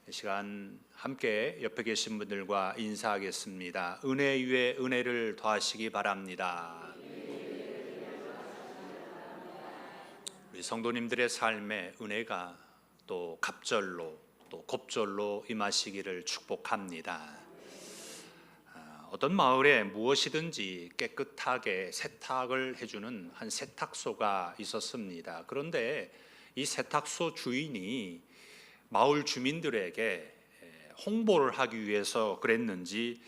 이 시간 함께 옆에 계신 분들과 인사하겠습니다. 은혜 위에 은혜를 더하시기 바랍니다. 우리 성도님들의 삶에 은혜가 또 갑절로 또 곱절로 임하시기를 축복합니다. 어떤 마을에 무엇이든지 깨끗하게 세탁을 해주는 한 세탁소가 있었습니다. 그런데 이 세탁소 주인이 마을 주민들에게 홍보를 하기 위해서 그랬는지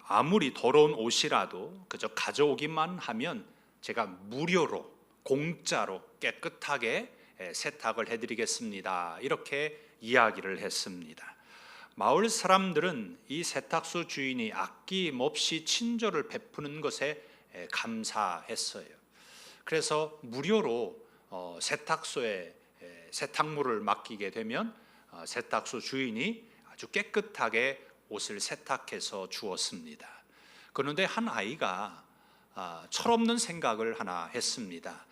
아무리 더러운 옷이라도 그저 가져오기만 하면 제가 무료로 공짜로 깨끗하게 세탁을 해드리겠습니다, 이렇게 이야기를 했습니다. 마을 사람들은 이 세탁소 주인이 아낌없이 친절을 베푸는 것에 감사했어요. 그래서 무료로 세탁소에 세탁물을 맡기게 되면 세탁소 주인이 아주 깨끗하게 옷을 세탁해서 주었습니다. 그런데 한 아이가 철없는 생각을 하나 했습니다.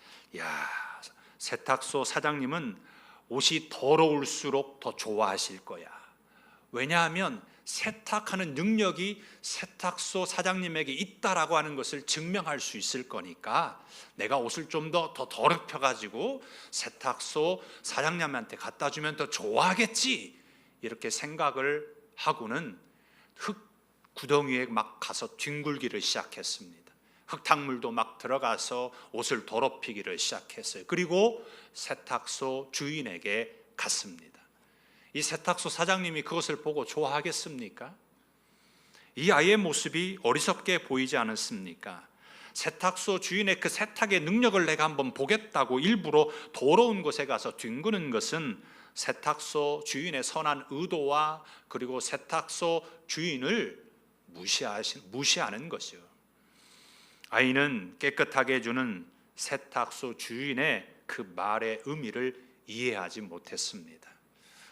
세탁소 사장님은 옷이 더러울수록 더 좋아하실 거야. 왜냐하면 세탁하는 능력이 세탁소 사장님에게 있다라고 하는 것을 증명할 수 있을 거니까 내가 옷을 좀 더 더럽혀 가지고 세탁소 사장님한테 갖다 주면 더 좋아하겠지, 이렇게 생각을 하고는 흙 구덩이에 막 가서 뒹굴기를 시작했습니다. 흙탕물도 막 들어가서 옷을 더럽히기를 시작했어요. 그리고 세탁소 주인에게 갔습니다. 이 세탁소 사장님이 그것을 보고 좋아하겠습니까? 이 아이의 모습이 어리석게 보이지 않았습니까? 세탁소 주인의 그 세탁의 능력을 내가 한번 보겠다고 일부러 더러운 곳에 가서 뒹구는 것은 세탁소 주인의 선한 의도와 그리고 세탁소 주인을 무시하는 것이요. 아이는 깨끗하게 해주는 세탁소 주인의 그 말의 의미를 이해하지 못했습니다.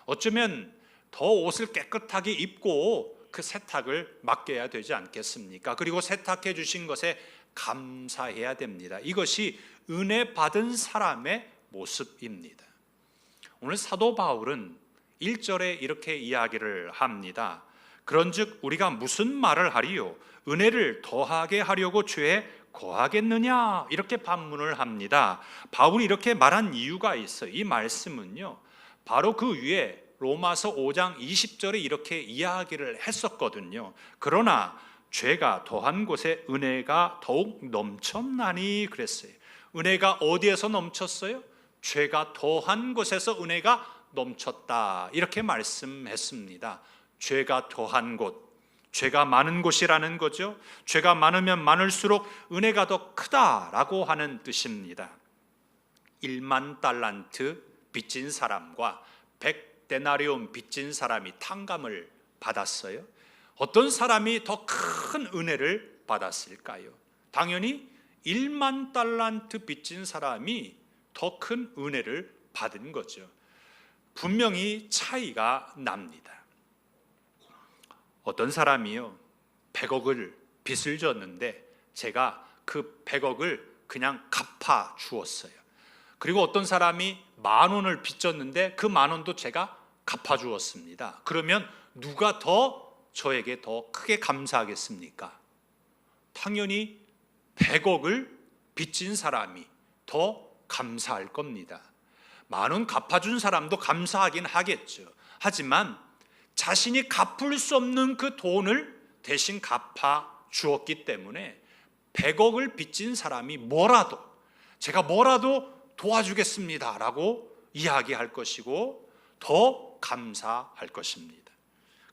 어쩌면 더 옷을 깨끗하게 입고 그 세탁을 맡겨야 되지 않겠습니까? 그리고 세탁해 주신 것에 감사해야 됩니다. 이것이 은혜 받은 사람의 모습입니다. 오늘 사도 바울은 1절에 이렇게 이야기를 합니다. 그런즉 우리가 무슨 말을 하리요? 은혜를 더하게 하려고 죄에 거하겠느냐? 이렇게 반문을 합니다. 바울이 이렇게 말한 이유가 있어요. 이 말씀은요, 바로 그 위에 로마서 5장 20절에 이렇게 이야기를 했었거든요. 그러나 죄가 더한 곳에 은혜가 더욱 넘쳤나니 그랬어요. 은혜가 어디에서 넘쳤어요? 죄가 더한 곳에서 은혜가 넘쳤다, 이렇게 말씀했습니다. 죄가 더한 곳, 죄가 많은 곳이라는 거죠. 죄가 많으면 많을수록 은혜가 더 크다라고 하는 뜻입니다. 1만 달란트 빚진 사람과 100데나리온 빚진 사람이 탕감을 받았어요. 어떤 사람이 더 큰 은혜를 받았을까요? 당연히 1만 달란트 빚진 사람이 더 큰 은혜를 받은 거죠. 분명히 차이가 납니다. 어떤 사람이요, 100억을 빚을 졌는데 제가 그 100억을 그냥 갚아 주었어요. 그리고 어떤 사람이 10,000원을 빚졌는데 그 10,000원도 제가 갚아 주었습니다. 그러면 누가 더 저에게 더 크게 감사하겠습니까? 당연히 100억을 빚진 사람이 더 감사할 겁니다. 10,000원 갚아준 사람도 감사하긴 하겠죠. 하지만 자신이 갚을 수 없는 그 돈을 대신 갚아 주었기 때문에 100억을 빚진 사람이 제가 뭐라도 도와주겠습니다 라고 이야기할 것이고 더 감사할 것입니다.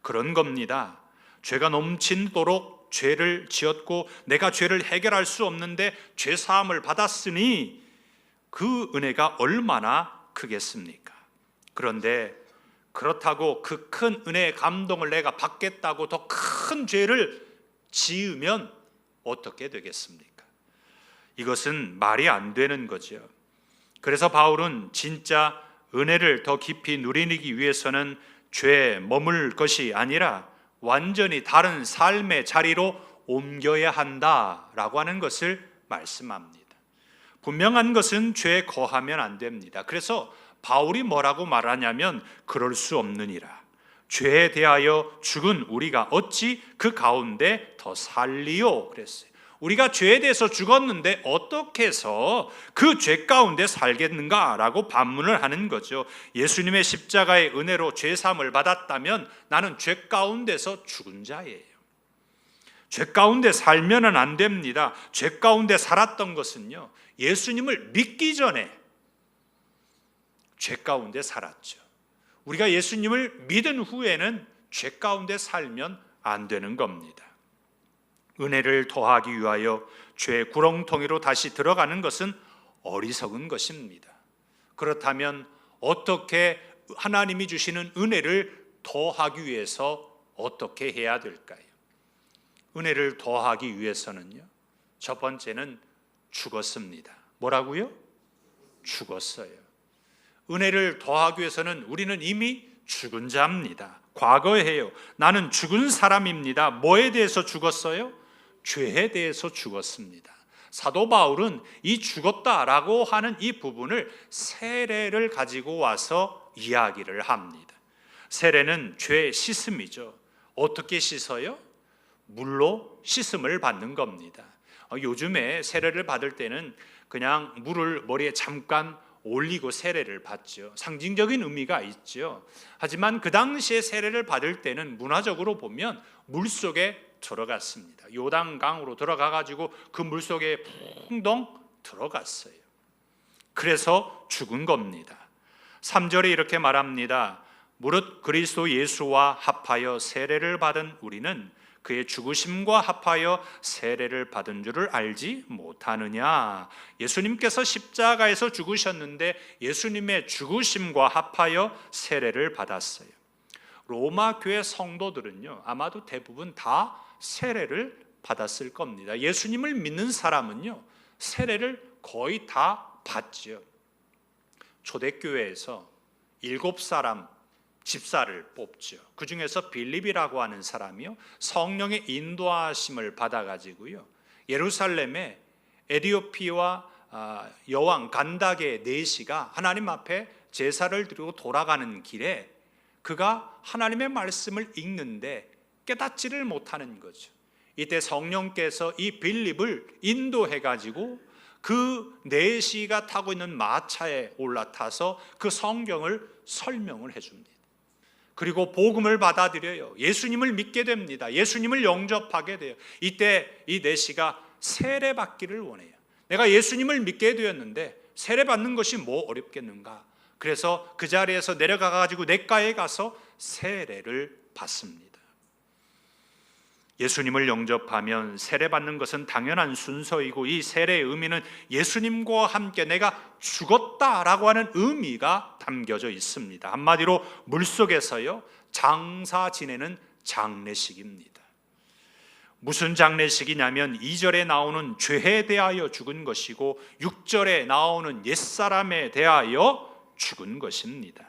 그런 겁니다. 죄가 넘치도록 죄를 지었고 내가 죄를 해결할 수 없는데 죄 사함을 받았으니 그 은혜가 얼마나 크겠습니까? 그런데 그렇다고 그 큰 은혜의 감동을 내가 받겠다고 더 큰 죄를 지으면 어떻게 되겠습니까? 이것은 말이 안 되는 거죠. 그래서 바울은 진짜 은혜를 더 깊이 누리기 위해서는 죄에 머물 것이 아니라 완전히 다른 삶의 자리로 옮겨야 한다라고 하는 것을 말씀합니다. 분명한 것은 죄에 거하면 안 됩니다. 그래서 바울이 뭐라고 말하냐면 그럴 수 없느니라. 죄에 대하여 죽은 우리가 어찌 그 가운데 더 살리요? 그랬어요. 우리가 죄에 대해서 죽었는데 어떻게 해서 그 죄 가운데 살겠는가라고 반문을 하는 거죠. 예수님의 십자가의 은혜로 죄 사함을 받았다면 나는 죄 가운데서 죽은 자예요. 죄 가운데 살면은 안 됩니다. 죄 가운데 살았던 것은요, 예수님을 믿기 전에 죄 가운데 살았죠. 우리가 예수님을 믿은 후에는 죄 가운데 살면 안 되는 겁니다. 은혜를 더하기 위하여 죄의 구렁텅이로 다시 들어가는 것은 어리석은 것입니다. 그렇다면 어떻게 하나님이 주시는 은혜를 더하기 위해서 어떻게 해야 될까요? 은혜를 더하기 위해서는요, 첫 번째는 죽었습니다. 뭐라고요? 죽었어요. 은혜를 더하기 위해서는 우리는 이미 죽은 자입니다. 과거예요. 나는 죽은 사람입니다. 뭐에 대해서 죽었어요? 죄에 대해서 죽었습니다. 사도 바울은 이 죽었다라고 하는 이 부분을 세례를 가지고 와서 이야기를 합니다. 세례는 죄 씻음이죠. 어떻게 씻어요? 물로 씻음을 받는 겁니다. 요즘에 세례를 받을 때는 그냥 물을 머리에 잠깐 올리고 세례를 받죠. 상징적인 의미가 있죠. 하지만 그 당시에 세례를 받을 때는 문화적으로 보면 물속에 들어갔습니다. 요단강으로 들어가 가지고 그 물속에 풍덩 들어갔어요. 그래서 죽은 겁니다. 3절에 이렇게 말합니다. 무릇 그리스도 예수와 합하여 세례를 받은 우리는 그의 죽으심과 합하여 세례를 받은 줄을 알지 못하느냐. 예수님께서 십자가에서 죽으셨는데 예수님의 죽으심과 합하여 세례를 받았어요. 로마 교회 성도들은요, 아마도 대부분 다 세례를 받았을 겁니다. 예수님을 믿는 사람은요, 세례를 거의 다 받죠. 초대교회에서 7사람 집사를 뽑죠. 그 중에서 빌립이라고 하는 사람이요, 성령의 인도하심을 받아가지고요, 예루살렘에 에디오피와 여왕 간다게 4시가 하나님 앞에 제사를 드리고 돌아가는 길에 그가 하나님의 말씀을 읽는데 깨닫지를 못하는 거죠. 이때 성령께서 이 빌립을 인도해가지고 그 4시가 타고 있는 마차에 올라타서 그 성경을 설명을 해줍니다. 그리고 복음을 받아들여요. 예수님을 믿게 됩니다. 예수님을 영접하게 돼요. 이때 이 4시가 세례받기를 원해요. 내가 예수님을 믿게 되었는데 세례받는 것이 뭐 어렵겠는가. 그래서 그 자리에서 내려가 가지고 냇가에 가서 세례를 받습니다. 예수님을 영접하면 세례받는 것은 당연한 순서이고, 이 세례의 의미는 예수님과 함께 내가 죽었다라고 하는 의미가 담겨져 있습니다. 한마디로 물속에서요, 장사 지내는 장례식입니다. 무슨 장례식이냐면 2절에 나오는 죄에 대하여 죽은 것이고 6절에 나오는 옛사람에 대하여 죽은 것입니다.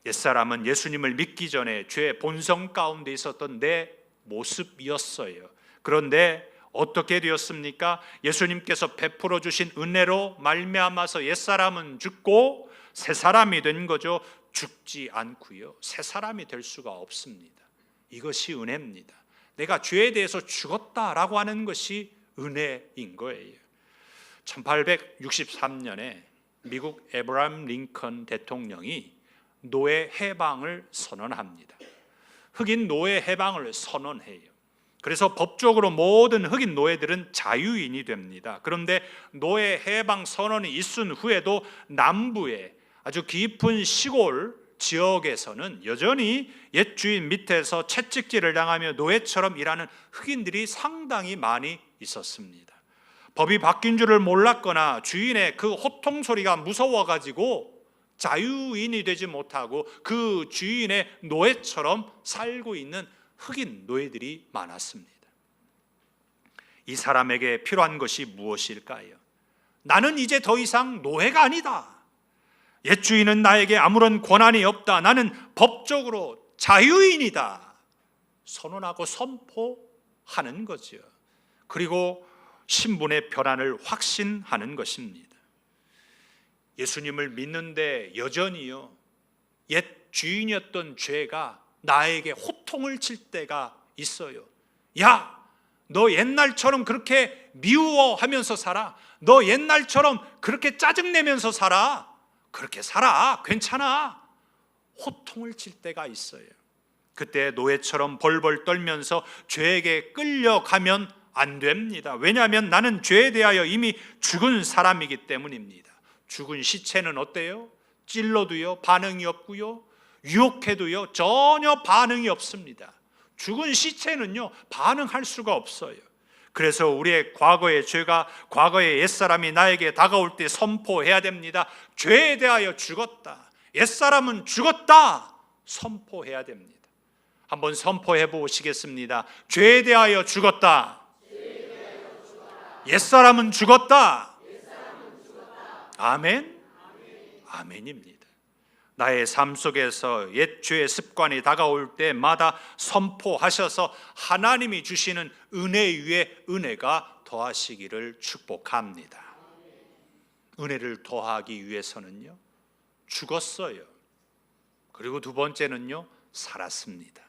옛사람은 예수님을 믿기 전에 죄의 본성 가운데 있었던 내 모습이었어요. 그런데 어떻게 되었습니까? 예수님께서 베풀어 주신 은혜로 말미암아서 옛사람은 죽고 새 사람이 된 거죠. 죽지 않고요, 새 사람이 될 수가 없습니다. 이것이 은혜입니다. 내가 죄에 대해서 죽었다라고 하는 것이 은혜인 거예요. 1863년에 미국 에브라임 링컨 대통령이 노예 해방을 선언합니다. 흑인 노예 해방을 선언해요. 그래서 법적으로 모든 흑인 노예들은 자유인이 됩니다. 그런데 노예 해방 선언이 있은 후에도 남부의 아주 깊은 시골 지역에서는 여전히 옛 주인 밑에서 채찍질을 당하며 노예처럼 일하는 흑인들이 상당히 많이 있었습니다. 법이 바뀐 줄을 몰랐거나 주인의 그 호통 소리가 무서워가지고 자유인이 되지 못하고 그 주인의 노예처럼 살고 있는 흑인 노예들이 많았습니다. 이 사람에게 필요한 것이 무엇일까요? 나는 이제 더 이상 노예가 아니다. 옛 주인은 나에게 아무런 권한이 없다. 나는 법적으로 자유인이다. 선언하고 선포하는 거죠. 그리고 신분의 변환을 확신하는 것입니다. 예수님을 믿는데 여전히요, 옛 주인이었던 죄가 나에게 호통을 칠 때가 있어요. 야, 너 옛날처럼 그렇게 미워하면서 살아. 너 옛날처럼 그렇게 짜증내면서 살아. 그렇게 살아. 괜찮아. 호통을 칠 때가 있어요. 그때 노예처럼 벌벌 떨면서 죄에게 끌려가면 안 됩니다. 왜냐하면 나는 죄에 대하여 이미 죽은 사람이기 때문입니다. 죽은 시체는 어때요? 찔러도요 반응이 없고요, 유혹해도요 전혀 반응이 없습니다. 죽은 시체는요 반응할 수가 없어요. 그래서 우리의 과거의 죄가, 과거의 옛사람이 나에게 다가올 때 선포해야 됩니다. 죄에 대하여 죽었다, 옛사람은 죽었다, 선포해야 됩니다. 한번 선포해 보시겠습니다. 죄에 대하여 죽었다, 옛사람은 죽었다. 아멘? 아멘입니다. 나의 삶 속에서 옛 죄의 습관이 다가올 때마다 선포하셔서 하나님이 주시는 은혜 위에 은혜가 더하시기를 축복합니다. 은혜를 더하기 위해서는요 죽었어요. 그리고 두 번째는요 살았습니다.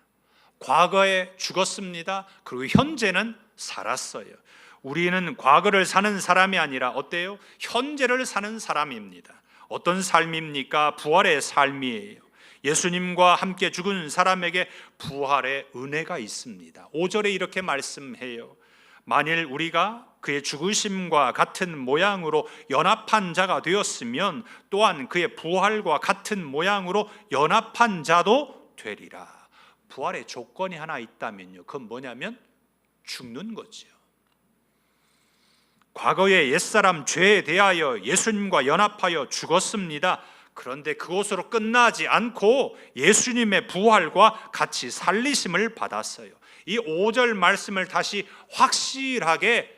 과거에 죽었습니다. 그리고 현재는 살았어요. 우리는 과거를 사는 사람이 아니라 어때요? 현재를 사는 사람입니다. 어떤 삶입니까? 부활의 삶이에요. 예수님과 함께 죽은 사람에게 부활의 은혜가 있습니다. 5절에 이렇게 말씀해요. 만일 우리가 그의 죽으심과 같은 모양으로 연합한 자가 되었으면 또한 그의 부활과 같은 모양으로 연합한 자도 되리라. 부활의 조건이 하나 있다면요, 그건 뭐냐면 죽는 거죠. 과거의 옛사람 죄에 대하여 예수님과 연합하여 죽었습니다. 그런데 그것으로 끝나지 않고 예수님의 부활과 같이 살리심을 받았어요. 이 5절 말씀을 다시 확실하게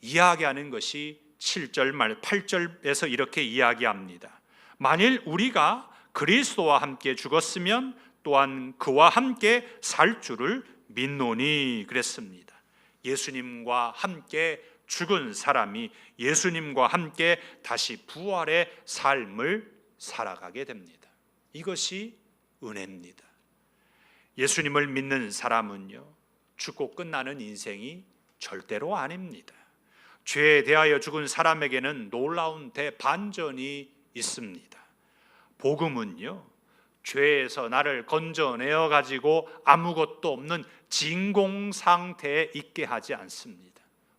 이야기하는 것이 7절 말 8절에서 이렇게 이야기합니다. 만일 우리가 그리스도와 함께 죽었으면 또한 그와 함께 살 줄을 믿노니 그랬습니다. 예수님과 함께 죽은 사람이 예수님과 함께 다시 부활의 삶을 살아가게 됩니다. 이것이 은혜입니다. 예수님을 믿는 사람은요 죽고 끝나는 인생이 절대로 아닙니다. 죄에 대하여 죽은 사람에게는 놀라운 대반전이 있습니다. 복음은요 죄에서 나를 건져내어 가지고 아무것도 없는 진공 상태에 있게 하지 않습니다.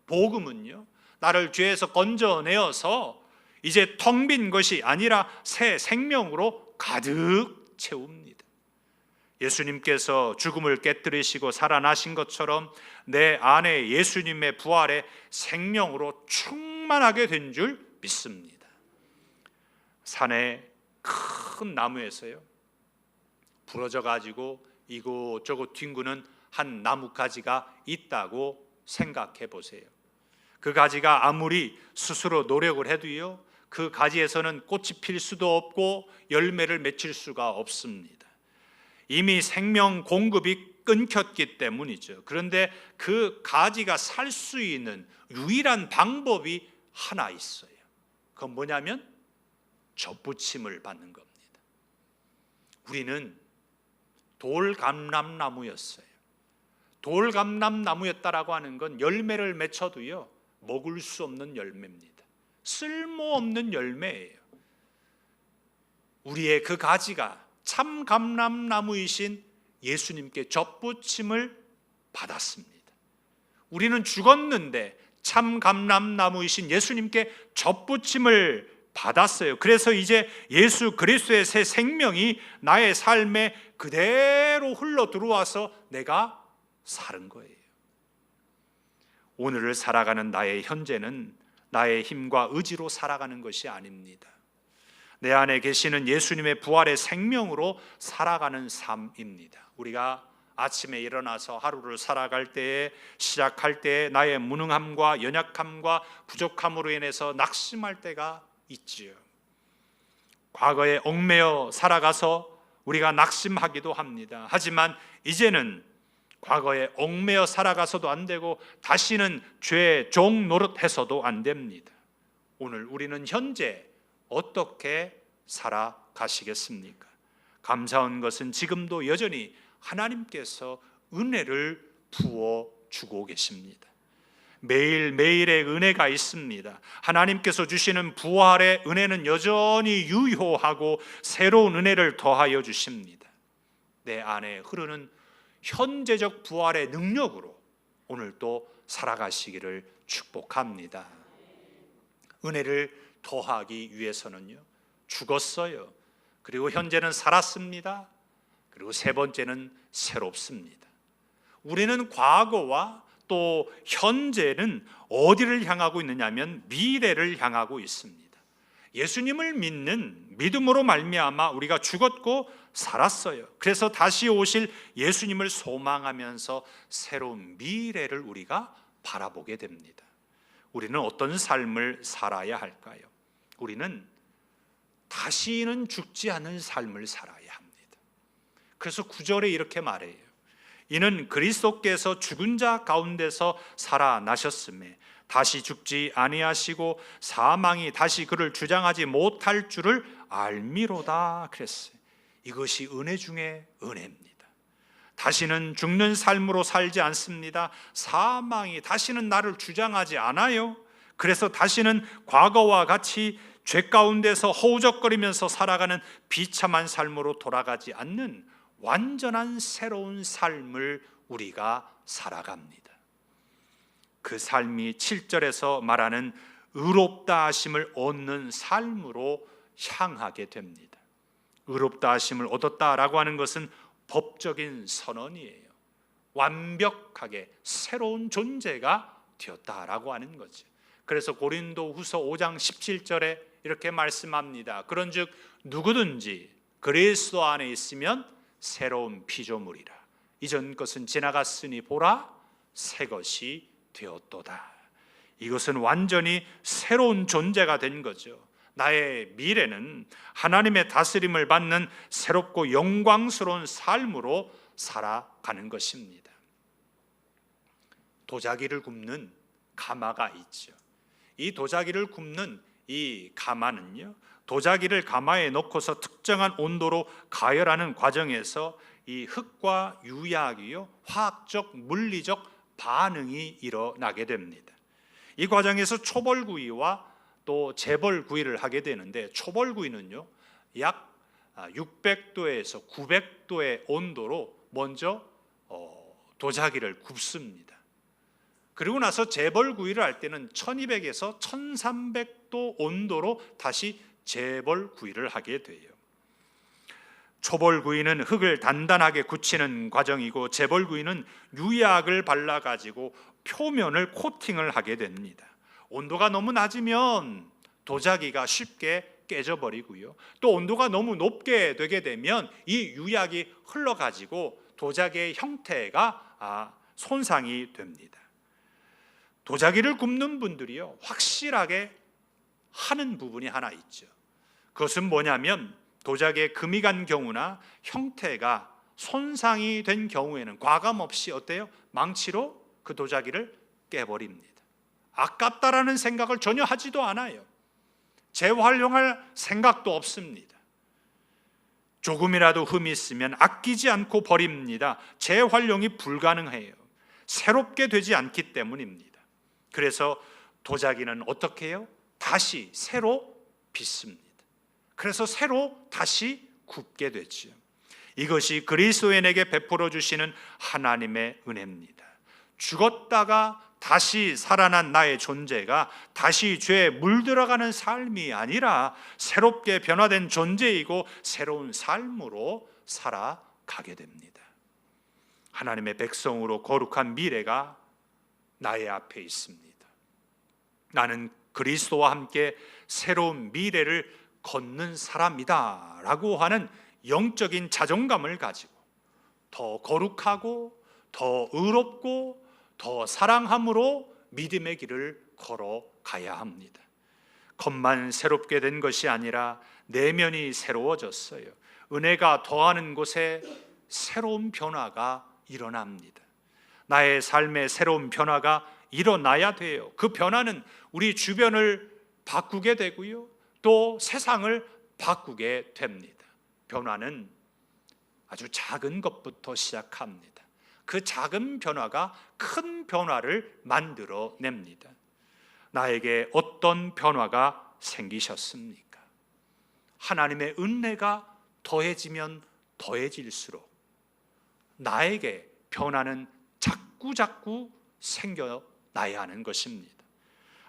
복음은요 나를 죄에서 건져내어서 이제 텅 빈 것이 아니라 새 생명으로 가득 채웁니다. 예수님께서 죽음을 깨뜨리시고 살아나신 것처럼 내 안에 예수님의 부활의 생명으로 충만하게 된 줄 믿습니다. 산에 큰 나무에서요 부러져 가지고 이곳저곳 뒹구는 한 나뭇가지가 있다고 생각해 보세요. 그 가지가 아무리 스스로 노력을 해도요 그 가지에서는 꽃이 필 수도 없고 열매를 맺힐 수가 없습니다. 이미 생명 공급이 끊겼기 때문이죠. 그런데 그 가지가 살 수 있는 유일한 방법이 하나 있어요. 그건 뭐냐면 접붙임을 받는 겁니다. 우리는 돌감람나무였어요. 돌감람나무였다라고 하는 건 열매를 맺혀도요 먹을 수 없는 열매입니다. 쓸모없는 열매예요. 우리의 그 가지가 참 감람나무이신 예수님께 접붙임을 받았습니다. 우리는 죽었는데 참 감람나무이신 예수님께 접붙임을 받았어요. 그래서 이제 예수 그리스도의 새 생명이 나의 삶에 그대로 흘러 들어와서 내가 사는 거예요. 오늘을 살아가는 나의 현재는 나의 힘과 의지로 살아가는 것이 아닙니다. 내 안에 계시는 예수님의 부활의 생명으로 살아가는 삶입니다. 우리가 아침에 일어나서 하루를 살아갈 때에, 시작할 때에 나의 무능함과 연약함과 부족함으로 인해서 낙심할 때가 있지요. 과거에 얽매여 살아가서 우리가 낙심하기도 합니다. 하지만 이제는 과거에 얽매여 살아가서도 안 되고 다시는 죄의 종 노릇해서도 안 됩니다. 오늘 우리는 현재 어떻게 살아가시겠습니까? 감사한 것은 지금도 여전히 하나님께서 은혜를 부어주고 계십니다. 매일매일의 은혜가 있습니다. 하나님께서 주시는 부활의 은혜는 여전히 유효하고 새로운 은혜를 더하여 주십니다. 내 안에 흐르는 현재적 부활의 능력으로 오늘도 살아가시기를 축복합니다. 은혜를 더하기 위해서는요, 죽었어요. 그리고 현재는 살았습니다. 그리고 세 번째는 새롭습니다. 우리는 과거와 또 현재는 어디를 향하고 있느냐면 미래를 향하고 있습니다. 예수님을 믿는 믿음으로 말미암아 우리가 죽었고 살았어요. 그래서 다시 오실 예수님을 소망하면서 새로운 미래를 우리가 바라보게 됩니다. 우리는 어떤 삶을 살아야 할까요? 우리는 다시는 죽지 않을 삶을 살아야 합니다. 그래서 9절에 이렇게 말해요. 이는 그리스도께서 죽은 자 가운데서 살아나셨음에 다시 죽지 아니하시고 사망이 다시 그를 주장하지 못할 줄을 알미로다 그랬어요. 이것이 은혜 중에 은혜입니다. 다시는 죽는 삶으로 살지 않습니다. 사망이 다시는 나를 주장하지 않아요. 그래서 다시는 과거와 같이 죄 가운데서 허우적거리면서 살아가는 비참한 삶으로 돌아가지 않는 완전한 새로운 삶을 우리가 살아갑니다. 그 삶이 7절에서 말하는 의롭다 하심을 얻는 삶으로 향하게 됩니다. 의롭다 하심을 얻었다라고 하는 것은 법적인 선언이에요. 완벽하게 새로운 존재가 되었다라고 하는 거죠. 그래서 고린도후서 5장 17절에 이렇게 말씀합니다. 그런즉 누구든지 그리스도 안에 있으면 새로운 피조물이라. 이전 것은 지나갔으니 보라 새 것이 되었도다. 이것은 완전히 새로운 존재가 된 거죠. 나의 미래는 하나님의 다스림을 받는 새롭고 영광스러운 삶으로 살아가는 것입니다. 도자기를 굽는 가마가 있죠. 이 도자기를 굽는 이 가마는요, 도자기를 가마에 넣고서 특정한 온도로 가열하는 과정에서 이 흙과 유약이요, 화학적 물리적 반응이 일어나게 됩니다. 이 과정에서 초벌구이와 또 재벌구이를 하게 되는데, 초벌구이는요 약 600도에서 900도의 온도로 먼저 도자기를 굽습니다. 그리고 나서 재벌구이를 할 때는 1200에서 1300도 온도로 다시 재벌구이를 하게 돼요. 초벌구이는 흙을 단단하게 굳히는 과정이고, 재벌구이는 유약을 발라가지고 표면을 코팅을 하게 됩니다. 온도가 너무 낮으면 도자기가 쉽게 깨져버리고요, 또 온도가 너무 높게 되게 되면 이 유약이 흘러가지고 도자기의 형태가 손상이 됩니다. 도자기를 굽는 분들이요, 확실하게 하는 부분이 하나 있죠. 그것은 뭐냐면, 도자기에 금이 간 경우나 형태가 손상이 된 경우에는 과감없이 어때요? 망치로 그 도자기를 깨버립니다. 아깝다라는 생각을 전혀 하지도 않아요. 재활용할 생각도 없습니다. 조금이라도 흠이 있으면 아끼지 않고 버립니다. 재활용이 불가능해요. 새롭게 되지 않기 때문입니다. 그래서 도자기는 어떻게 해요? 다시 새로 빚습니다. 그래서 새로 다시 굽게 되죠. 이것이 그리스도인에게 베풀어 주시는 하나님의 은혜입니다. 죽었다가 다시 살아난 나의 존재가 다시 죄에 물들어가는 삶이 아니라 새롭게 변화된 존재이고 새로운 삶으로 살아가게 됩니다. 하나님의 백성으로 거룩한 미래가 나의 앞에 있습니다. 나는 그리스도와 함께 새로운 미래를 걷는 사람이다 라고 하는 영적인 자존감을 가지고 더 거룩하고 더 의롭고 더 사랑함으로 믿음의 길을 걸어가야 합니다. 겉만 새롭게 된 것이 아니라 내면이 새로워졌어요. 은혜가 더하는 곳에 새로운 변화가 일어납니다. 나의 삶에 새로운 변화가 일어나야 돼요. 그 변화는 우리 주변을 바꾸게 되고요, 또 세상을 바꾸게 됩니다. 변화는 아주 작은 것부터 시작합니다. 그 작은 변화가 큰 변화를 만들어냅니다. 나에게 어떤 변화가 생기셨습니까? 하나님의 은혜가 더해지면 더해질수록 나에게 변화는 자꾸 생겨나야 하는 것입니다.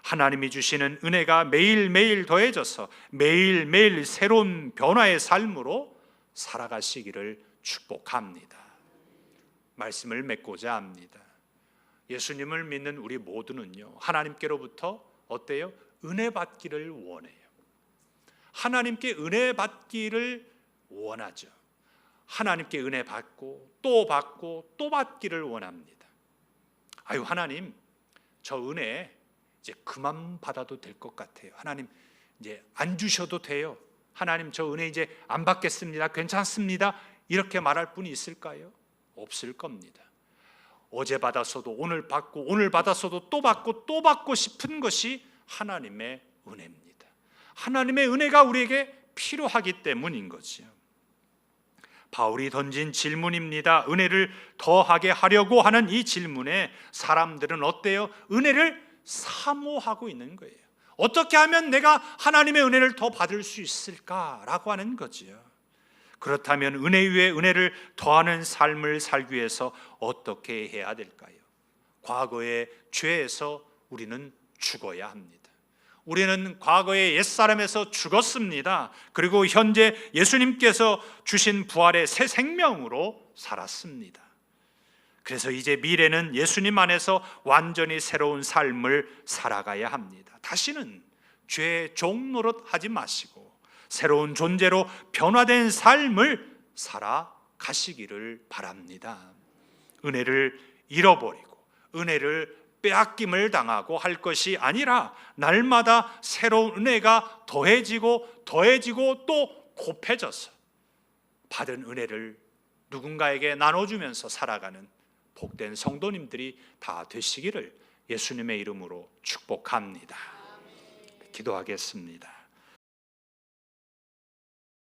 하나님이 주시는 은혜가 매일매일 더해져서 매일매일 새로운 변화의 삶으로 살아가시기를 축복합니다. 말씀을 맺고자 합니다. 예수님을 믿는 우리 모두는요, 하나님께로부터 어때요? 은혜 받기를 원해요. 하나님께 은혜 받기를 원하죠. 하나님께 은혜 받고 또 받기를 원합니다. 아유, 하나님, 저 은혜 이제 그만 받아도 될 것 같아요. 하나님, 이제 안 주셔도 돼요. 하나님, 저 은혜 이제 안 받겠습니다. 괜찮습니다. 이렇게 말할 분이 있을까요? 없을 겁니다. 어제 받았어도 오늘 받고, 오늘 받았어도 또 받고 싶은 것이 하나님의 은혜입니다. 하나님의 은혜가 우리에게 필요하기 때문인 거지요. 바울이 던진 질문입니다. 은혜를 더하게 하려고 하는 이 질문에 사람들은 어때요? 은혜를 사모하고 있는 거예요. 어떻게 하면 내가 하나님의 은혜를 더 받을 수 있을까라고 하는 거지요. 그렇다면 은혜 위에 은혜를 더하는 삶을 살기 위해서 어떻게 해야 될까요? 과거의 죄에서 우리는 죽어야 합니다. 우리는 과거의 옛사람에서 죽었습니다. 그리고 현재 예수님께서 주신 부활의 새 생명으로 살았습니다. 그래서 이제 미래는 예수님 안에서 완전히 새로운 삶을 살아가야 합니다. 다시는 죄의 종 노릇하지 마시고 새로운 존재로 변화된 삶을 살아가시기를 바랍니다. 은혜를 잃어버리고 은혜를 빼앗김을 당하고 할 것이 아니라 날마다 새로운 은혜가 더해지고 또 곱해져서 받은 은혜를 누군가에게 나눠주면서 살아가는 복된 성도님들이 다 되시기를 예수님의 이름으로 축복합니다. 기도하겠습니다.